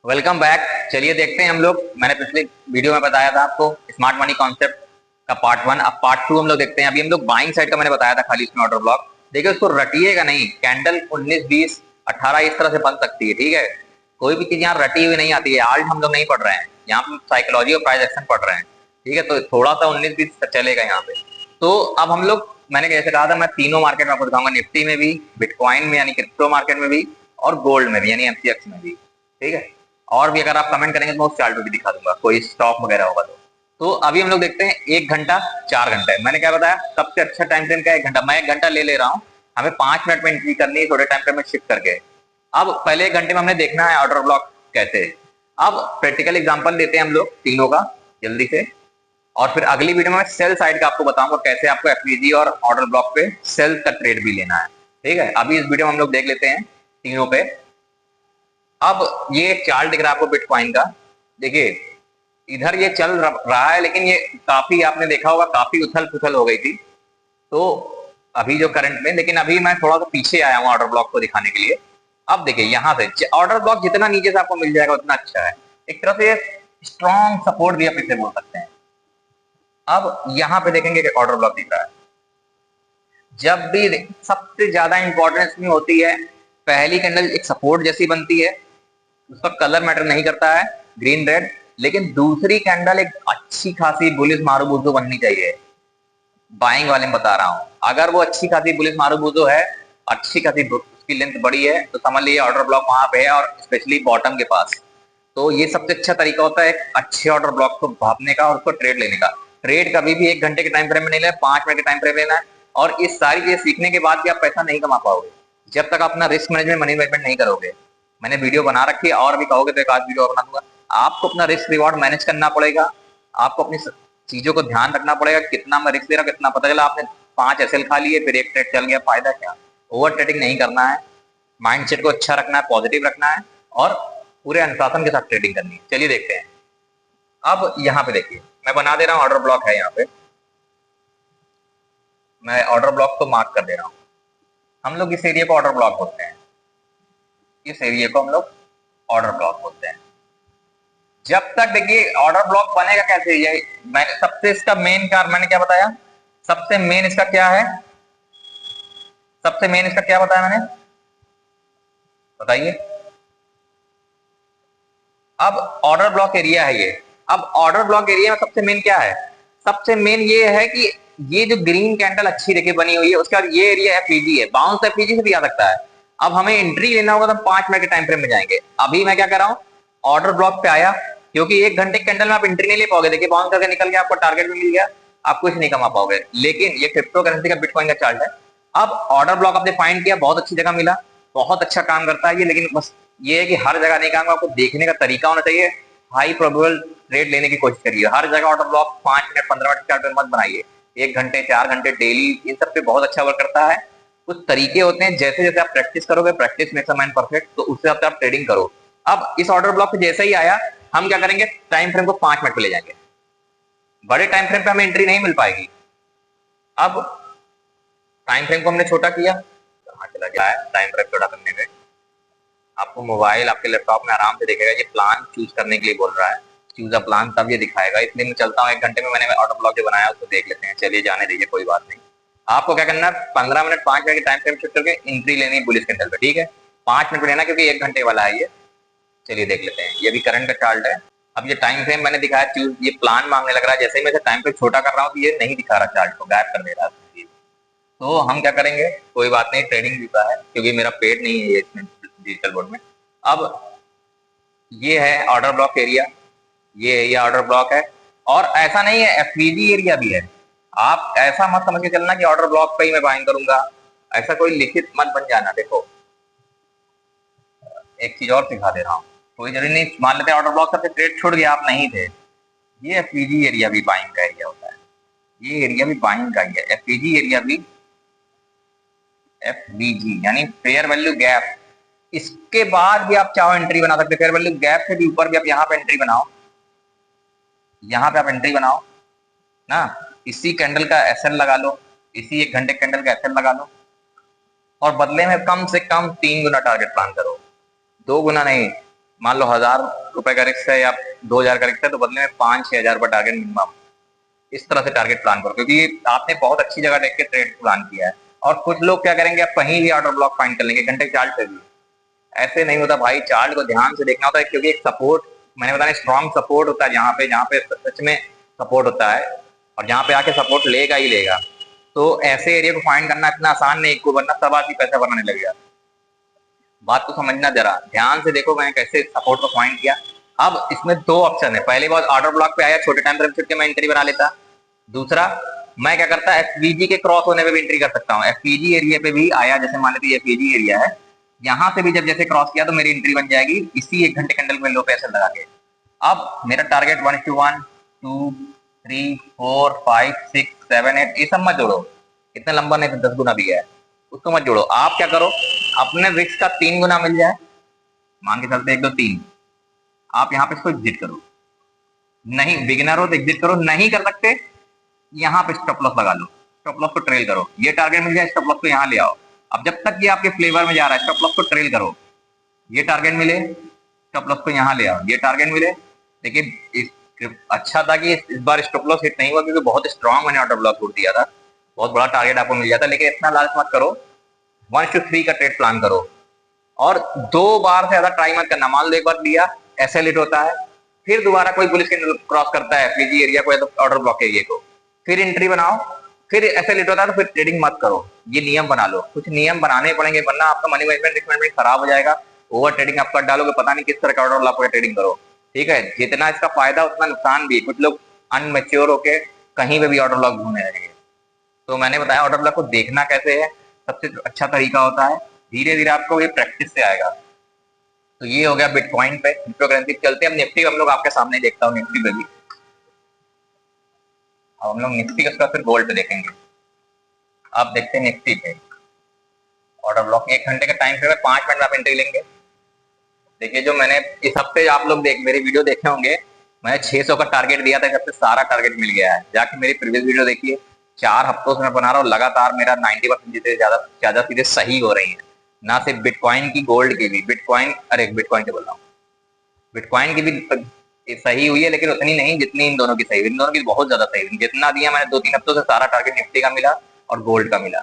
Welcome back. चलिए देखते हैं हम लोग। मैंने पिछले वीडियो में बताया था आपको स्मार्ट मनी कॉन्सेप्ट का पार्ट 1। अब पार्ट 2 हम लोग देखते हैं। अभी हम लोग बाइंग साइड का मैंने बताया था खाली इसमें ऑर्डर ब्लॉक। देखिए उसको रटिएगा नहीं। कैंडल 19 20 18 इस तरह से बन सकती है, ठीक है। कोई भी चीज यहाँ रटी हुई नहीं आती है। आल्ट हम लोग नहीं पढ़ रहे हैं यहाँ पे, साइकोलॉजी और प्राइस एक्शन पढ़ रहे हैं, ठीक है। तो थोड़ा सा 19 20 चलेगा यहाँ पे। तो अब हम लोग, मैंने जैसे कहा था, मैं तीनों मार्केट में आपको दिखाऊंगा, निफ्टी में भी, बिटकॉइन में यानी क्रिप्टो मार्केट में भी, और गोल्ड में भी यानी एमसीएक्स में भी, ठीक है। और भी अगर आप कमेंट करेंगे तो मैं उस चार्ट पे भी दिखा दूंगा, कोई स्टॉक वगैरह होगा तो अभी हम लोग देखते हैं 1 घंटा 4 घंटे। मैंने क्या बताया, सबसे अच्छा टाइम फ्रेम क्या है? 1 घंटा। मैं 1 घंटा ले रहा हूँ, हमें 5 मिनट में एंट्री करनी है, थोड़े टाइम फ्रेम में शिफ्ट करके। अब पहले 1 घंटे में हमने देखना है ऑर्डर ब्लॉक कैसे। अब प्रैक्टिकल एग्जांपल लेते हैं हम लोग तीनों का जल्दी से, और फिर अगली वीडियो में मैं सेल साइड का आपको बताऊंगा कैसे आपको एफवीजी और ऑर्डर ब्लॉक पे सेल का ट्रेड भी लेना है, ठीक है। अभी इस वीडियो में हम लोग देख लेते हैं तीनों पे। अब ये चार्ट दिख रहा है आपको बिटकॉइन का। देखिए इधर ये चल रहा है, लेकिन ये काफी, आपने देखा होगा, काफी उथल पुथल हो गई थी। तो अभी जो करंट में, लेकिन अभी मैं थोड़ा सा पीछे आया हूँ ऑर्डर ब्लॉक को दिखाने के लिए। अब देखिए यहाँ से ऑर्डर ब्लॉक जितना नीचे से आपको मिल जाएगा उतना अच्छा है। एक तरह से स्ट्रॉन्ग सपोर्ट भी आप इसे बोल सकते हैं। अब यहाँ पे देखेंगे कि ऑर्डर ब्लॉक दिख रहा है। जब भी सबसे ज्यादा इंपॉर्टेंस में होती है, पहली कैंडल एक सपोर्ट जैसी बनती है, उसका कलर मैटर नहीं करता है, ग्रीन रेड, लेकिन दूसरी कैंडल एक अच्छी खासी बुलिश मारूबुजो बननी चाहिए। बाइंग वाले में बता रहा हूं, अगर वो अच्छी खासी बुलिश मारूबुजो है, अच्छी खासी उसकी लेंथ बड़ी है, तो समझ लीजिए ऑर्डर ब्लॉक वहां पे है, और स्पेशली बॉटम के पास। तो ये सबसे अच्छा तरीका होता है अच्छे ऑर्डर ब्लॉक को भापने का और उसको ट्रेड लेने का। ट्रेड कभी भी 1 घंटे के टाइम फ्रेम में नहीं लेना, 5 मिनट के टाइम फ्रेम लेना है। और इस सारी चीजें सीखने के बाद भी आप पैसा नहीं कमा पाओगे जब तक अपना रिस्क मैनेजमेंट, मनी मैनेजमेंट नहीं करोगे। मैंने वीडियो बना रखी है, और भी कहोगे तो एक आध वीडियो और बना दूंगा। आपको अपना रिस्क रिवॉर्ड मैनेज करना पड़ेगा। आपको अपनी चीजों को ध्यान रखना पड़ेगा, कितना मैं रिस्क ले रहा हूँ, कितना। पता चला आपने 5 एसएल खा लिए, फिर एक ट्रेड चल गया, फायदा क्या? ओवर ट्रेडिंग नहीं करना है, माइंडसेट को अच्छा रखना है, पॉजिटिव रखना है, और पूरे अनुशासन के साथ ट्रेडिंग करनी है। चलिए देखते हैं। अब यहाँ पे देखिए, मैं बना दे रहा हूँ ऑर्डर ब्लॉक है यहाँ पे, मैं ऑर्डर ब्लॉक को मार्क कर दे रहा हूँ। हम लोग इस एरिया को ऑर्डर ब्लॉक बोलते हैं, इस एरिया को हम लोग ऑर्डर ब्लॉक बोलते हैं। जब तक देखिए ऑर्डर ब्लॉक बनेगा कैसे, ये मैंने सबसे इसका मेन कारण मैंने क्या बताया, सबसे मेन इसका क्या है, सबसे मेन इसका क्या बताया मैंने, बताइए। अब ऑर्डर ब्लॉक एरिया है ये। अब ऑर्डर ब्लॉक एरिया में सबसे मेन क्या है, सबसे मेन ये है कि ये जो ग्रीन कैंडल अच्छी देखिए बनी हुई है, उसके बाद ये एरिया एफईजी है, बाउंस एफईजी से भी आ सकता है। अब हमें एंट्री लेना होगा तो 5 मिनट के टाइम फ्रेम में जाएंगे। अभी मैं क्या कर रहा हूँ, ऑर्डर ब्लॉक पे आया, क्योंकि 1 घंटे कैंडल में आप एंट्री नहीं ले पाओगे। देखिए बाउंस करके निकल गया, आपको टारगेट भी मिल गया, आप कुछ नहीं कमा पाओगे। लेकिन ये क्रिप्टो करेंसी का, बिटकॉइन का चार्ट है। अब ऑर्डर ब्लॉक आपने फाइंड किया, बहुत अच्छी जगह मिला, बहुत अच्छा काम करता है ये, लेकिन बस ये है कि हर जगह नहीं काम, आपको देखने का तरीका होना चाहिए। हाई प्रोबेबल ट्रेड लेने की कोशिश करिए। हर जगह order block 5 minute 15 minute chart मत बनाइए। 1 घंटे 4 घंटे डेली, इन सब पे बहुत अच्छा वर्क करता है। कुछ तरीके होते हैं, जैसे जैसे आप प्रैक्टिस करोगे, practice makes a man perfect, तो उससे आप ट्रेडिंग करो। अब इस ऑर्डर ब्लॉक पे जैसे ही आया, हम क्या करेंगे, टाइम फ्रेम को 5 मिनट पे ले जाएंगे। बड़े टाइम फ्रेम पे हमें एंट्री नहीं मिल पाएगी। अब टाइम फ्रेम को हमने छोटा किया, कहाँ चला गया है टाइम फ्रेम छोटा करने में। आपको मोबाइल आपके लैपटॉप में आराम से दिखेगा, ये प्लान चूज करने के लिए बोल रहा है, चूज अ प्लान, तब ये दिखाएगा। इसलिए मैं चलता हूँ, 1 घंटे में मैंने ऑर्डर ब्लॉक जो बनाया उसको देख लेते हैं। चलिए जाने दीजिए, कोई बात नहीं। आपको क्या करना है, 15 मिनट 5 मिनट के टाइम फ्रेम शिफ्ट करके एंट्री लेनी है बुलिश कैंडल पे, ठीक है। 5 मिनट लेना क्योंकि 1 घंटे वाला है ये। चलिए देख लेते हैं, ये भी करंट का चार्ट है। अब ये टाइम फ्रेम मैंने दिखाया, चूज, ये प्लान मांगने लग रहा है। जैसे ही मैं टाइम फ्रेम छोटा कर रहा हूँ तो ये नहीं दिखा रहा, चार्ट को गायब कर दे रहा है। तो हम क्या करेंगे, कोई बात नहीं, ट्रेडिंग जीता है, क्योंकि मेरा पेड नहीं है ये इसमें डिजिटल बोर्ड में। अब ये है ऑर्डर ब्लॉक एरिया, ये एरिया ऑर्डर ब्लॉक है। और ऐसा नहीं है, एफवीजी एरिया भी है। आप ऐसा मत समझ के चलना कि ऑर्डर ब्लॉक पे ही मैं बाइंग करूंगा, ऐसा कोई लिखित मत बन जाना। देखो एक चीज और सिखा दे रहा हूँ, कोई जरूरी नहीं, मान लेते हैं ऑर्डर ब्लॉक से ट्रेड छूट गया, आप नहीं थे, ये एफवीजी एरिया भी बाइंग का एरिया होता है। ये एरिया भी बाइंग का ही है, एफवीजी एरिया भी, एफवीजी यानी फेयर वैल्यू गैप। इसके बाद भी आप चाहो एंट्री बना सकते, फेयर वैल्यू गैप से भी ऊपर भी आप यहाँ पे एंट्री बनाओ, यहाँ पे आप एंट्री बनाओ ना। इसी कैंडल का एसएल लगा लो, इसी 1 घंटे कैंडल का एसएल लगा लो, और बदले में कम से कम 3 गुना टारगेट प्लान करो, 2 गुना नहीं। मान लो 1000 रुपए का रिस्क है या 2000 का रिस्क है, तो बदले में 5-6 हजार रुपए टारगेट मिनिमम, इस तरह से टारगेट प्लान करो, क्योंकि आपने बहुत अच्छी जगह देख के ट्रेड प्लान किया है। और कुछ लोग क्या करेंगे, आप कहीं भी ऑर्डर ब्लॉक फाइंड कर लेंगे घंटे चार्ट पे भी, ऐसे नहीं होता भाई। चार्ट को ध्यान से देखना होता है, क्योंकि एक सपोर्ट, मैंने बताया स्ट्रॉन्ग सपोर्ट होता है जहाँ पे सच में सपोर्ट होता है, और जहाँ पे आके सपोर्ट लेगा ही लेगा। तो ऐसे एरिया को फाइंड करना इतना आसान नहीं को, वरना सब आदमी पैसा बनाने लगेगा। बात को समझना, जरा ध्यान से देखो मैंने कैसे सपोर्ट को फाइंड किया। अब इसमें दो ऑप्शन है, पहली बार ऑर्डर ब्लॉक पे आया, छोटे टाइम फ्रेम छुट के मैं एंट्री बना लेता। दूसरा, मैं क्या करता, एफवीजी के क्रॉस होने पे भी एंट्री कर सकता हूँ। एफवीजी एरिया पे भी आया, जैसे मान लेते एफवीजी एरिया है, यहाँ से भी जब जैसे क्रॉस किया तो मेरी एंट्री बन जाएगी इसी 1 घंटे कैंडल में लो पैसे लगा के। अब मेरा टारगेट 1:1, 2, 3, 4, 5, 6, 7, 8, ये सब मत जोड़ो, इतना लंबा नहीं, 10 गुना भी है, उसको मत जोड़ो। आप क्या करो, अपने रिस्क का 3 गुना मिल जाए, मान के चलते 1, 2, 3, आप यहाँ पे इसको एग्जिट करो। नहीं, बिगिनर हो तो एग्जिट करो, नहीं कर सकते यहाँ पे स्टॉप लॉस लगा लो, स्टॉप लॉस को ट्रेल करो, ये टारगेट मिल जाए स्टॉप लॉस को यहाँ ले आओ। अब जब तक ये आपके फ्लेवर में जा रहा है, स्टॉप लॉस को ट्रेल करो, ये टारगेट मिले स्टॉप लॉस को यहाँ ले आओ, ये टारगेट मिले। देखिए अच्छा था कि इस बार स्टॉप लॉस हिट नहीं हुआ, क्योंकि बहुत स्ट्रॉन्ग मैंने ऑर्डर ब्लॉक छोड़ दिया था, बहुत बड़ा टारगेट आपको मिल जाता। लेकिन इतना लालच मत करो, 1:3 का ट्रेड प्लान करो, और 2 बार से ज्यादा ट्राई मत करना। मान लो एक बार लिया, ऐसे लिट होता है, फिर दोबारा कोई पुलिस क्रॉस करता है एफलीजी एरिया को या तो ऑर्डर ब्लॉक एरिया को, फिर एंट्री बनाओ, फिर ऐसे लेट होता है तो फिर ट्रेडिंग मत करो। ये नियम बना लो, कुछ नियम बनाने पड़ेंगे, वरना आपका मनी मैनेजमेंट रिस्क मैनेजमेंट खराब हो जाएगा। ओवर ट्रेडिंग आप कर डालोगे, पता नहीं किस तरह का ऑर्डर ब्लॉक ट्रेडिंग करो। ठीक है, जितना इसका फायदा उतना नुकसान भी। कुछ लोग अनमेच्योर होके कहीं पे भी ऑर्डर ब्लॉक घूमने लगेंगे। तो मैंने बताया ऑर्डर ब्लॉक को देखना कैसे है, सबसे अच्छा तरीका होता है, धीरे धीरे आपको ये प्रैक्टिस से आएगा। तो ये हो गया बिटकॉइन पे, क्रिप्टो करेंसी चलते हैं। अब निफ्टी हम लोग आपके सामने देखता हूँ, निफ्टी पे भी हम लोग निफ्टी के उसका फिर गोल्ड पे देखेंगे। आप देखते हैं निफ्टी पे ऑर्डर ब्लॉक 1 घंटे का टाइम फ्रेम है, 5 मिनट में आप एंट्री लेंगे। देखिए जो मैंने इस हफ्ते आप लोग मेरी वीडियो देखे होंगे, मैंने 600 का टारगेट दिया था, इस हफ्ते सारा टारगेट मिल गया है। जाके मेरी प्रीवियस वीडियो देखिए, 4 हफ्तों से मैं बना रहा हूँ लगातार, मेरा 90% चीजें ज्यादा सीधे सही हो रही है। ना सिर्फ बिटकॉइन की, गोल्ड की भी। बिटकॉइन के बोल रहा हूँ, बिटकॉइन की भी सही हुई है, लेकिन उतनी नहीं जितनी इन दोनों की सही हुई। इन दोनों की बहुत ज्यादा सही हुई। जितना दिया मैंने 2-3 हफ्तों से, सारा टारगेट निफ्टी का मिला और गोल्ड का मिला।